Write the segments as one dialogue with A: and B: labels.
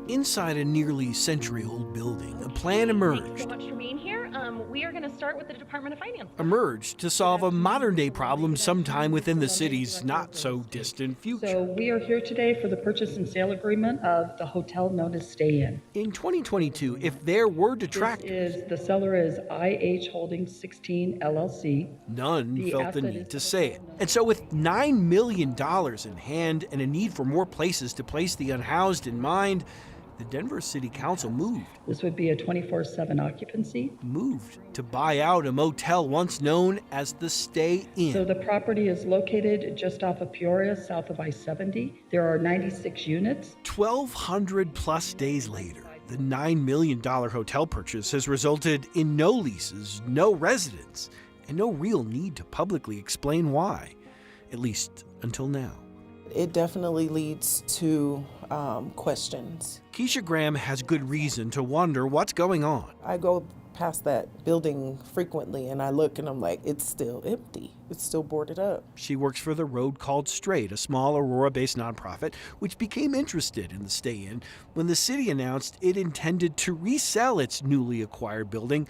A: Inside a nearly century-old building, a plan emerged.
B: Thank you so much for being here. We are going to start with the Department of Finance.
A: Emerged to solve a modern-day problem sometime within the city's not-so-distant future.
C: So we are here today for the purchase and sale agreement of the hotel known as Stay Inn.
A: In 2022, if there were detractors,
C: The seller is IH Holdings 16 LLC.
A: none felt the need to say it. And so with $9 million in hand and a need for more places to place the unhoused in mind, the Denver City Council moved
C: This would be a 24/7 occupancy.
A: to buy out a motel once known as the Stay Inn.
C: So the property is located just off of Peoria, south of I-70. There are 96 units.
A: 1,200 plus days later, the $9 million hotel purchase has resulted in no leases, no residents, and no real need to publicly explain why, at least until now.
D: It definitely leads to questions.
A: Keisha Graham has good reason to wonder what's going on.
D: I go past that building frequently and I look and I'm like, it's still empty. It's still boarded up.
A: She works for The Road Called Straight, a small Aurora-based nonprofit which became interested in the Stay Inn when the city announced it intended to resell its newly acquired building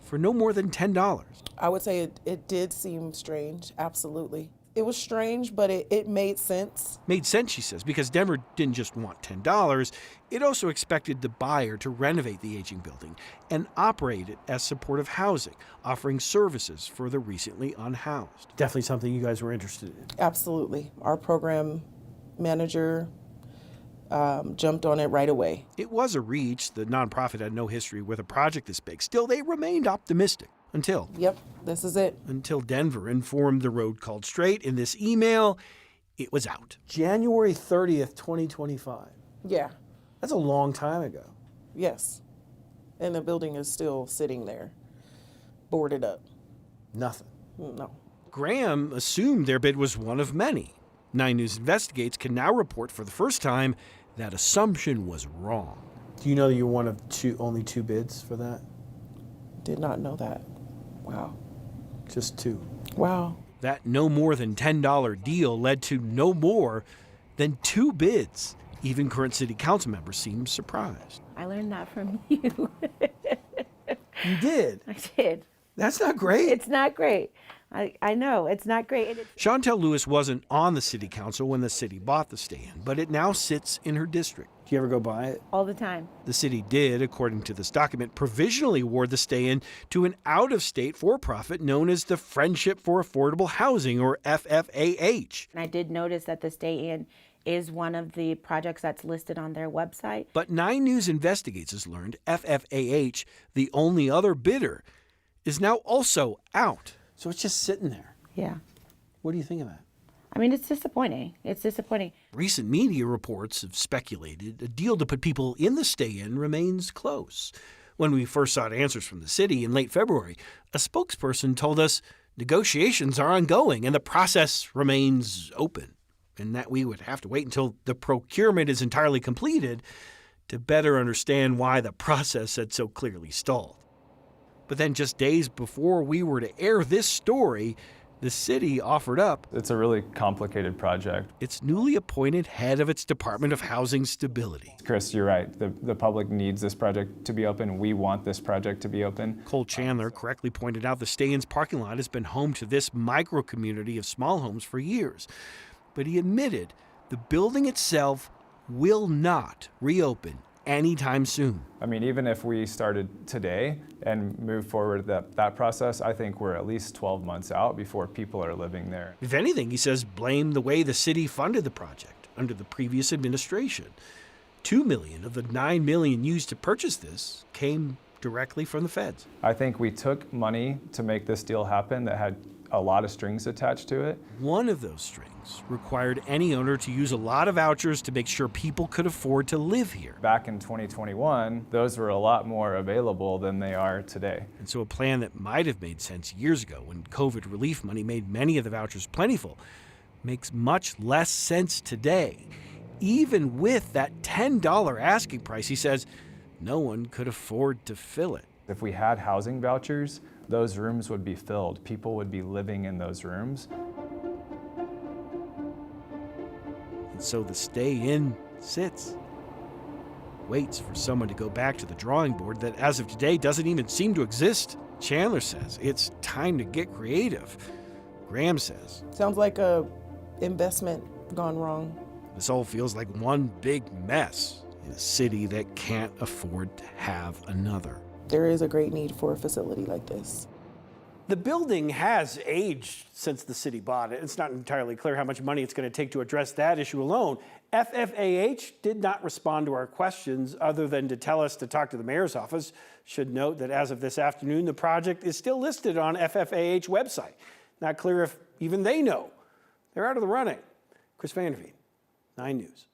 A: for no more than $10.
D: I would say it did seem strange, absolutely. It was strange, but it made sense.
A: Made sense, she says, because Denver didn't just want $10. It also expected the buyer to renovate the aging building and operate it as supportive housing, offering services for the recently unhoused. Definitely something you guys were interested in.
D: Absolutely. Our program manager jumped on it right away.
A: It was a reach. The nonprofit had no history with a project this big. Still, they remained optimistic.
D: Yep, this is it.
A: Until Denver informed The Road Called Straight in this email, it was out. January 30th, 2025.
D: Yeah.
A: That's a long time ago.
D: Yes. And the building is still sitting there, boarded up.
A: Nothing.
D: No.
A: Graham assumed their bid was one of many. 9 News Investigates can now report for the first time that assumption was wrong. Do you know that you're one of only two bids for that?
D: Did not know that. Wow.
A: Just 2.
D: Wow.
A: That no more than $10 deal led to no more than 2 bids. Even current city council members seemed surprised.
E: I learned that from you.
A: You did?
E: I did.
A: That's not great.
E: It's not great. I know, it's not great.
A: Chantel Lewis wasn't on the city council when the city bought the Stay Inn, but it now sits in her district. Do you ever go by it?
E: All the time.
A: The city did, according to this document, provisionally award the Stay Inn to an out-of-state for-profit known as the Friendship for Affordable Housing, or FFAH.
E: And I did notice that the Stay Inn is one of the projects that's listed on their website.
A: But 9 News Investigates has learned FFAH, the only other bidder, is now also out. So it's just sitting there.
E: Yeah.
A: What do you think of that?
E: I mean, it's disappointing. It's disappointing.
A: Recent media reports have speculated a deal to put people in the Stay Inn remains close. When we first sought answers from the city in late February, a spokesperson told us negotiations are ongoing and the process remains open, and that we would have to wait until the procurement is entirely completed to better understand why the process had so clearly stalled. But then just days before we were to air this story, the city offered up
F: It's a really complicated project.
A: its newly appointed head of its Department of Housing Stability.
F: Chris, you're right. The public needs this project to be open. We want this project to be open.
A: Cole Chandler correctly pointed out the Stay Inn's parking lot has been home to this micro-community of small homes for years. But he admitted the building itself will not reopen anytime soon.
F: I mean, even if we started today and move forward that process, I think we're at least 12 months out before people are living there.
A: If anything, he says, blame the way the city funded the project under the previous administration. $2 million of the $9 million used to purchase this came directly from the feds.
F: I think we took money to make this deal happen that had a lot of strings attached to it.
A: One of those strings required any owner to use a lot of vouchers to make sure people could afford to live here.
F: Back in 2021, those were a lot more available than they are today.
A: And so a plan that might have made sense years ago when COVID relief money made many of the vouchers plentiful makes much less sense today. Even with that $10 asking price, he says, no one could afford to fill it.
F: If we had housing vouchers, those rooms would be filled. People would be living in those rooms.
A: And so the Stay Inn sits. waits for someone to go back to the drawing board that as of today doesn't even seem to exist. Chandler says it's time to get creative. Graham says
D: Sounds like a investment gone wrong.
A: this all feels like one big mess in a city that can't afford to have another.
D: There is a great need for a facility like this.
A: The building has aged since the city bought it. It's not entirely clear how much money it's going to take to address that issue alone. FFAH did not respond to our questions other than to tell us to talk to the mayor's office. Should note that as of this afternoon, the project is still listed on FFAH website. Not clear if even they know. They're out of the running. Chris Vanderveen, 9 News.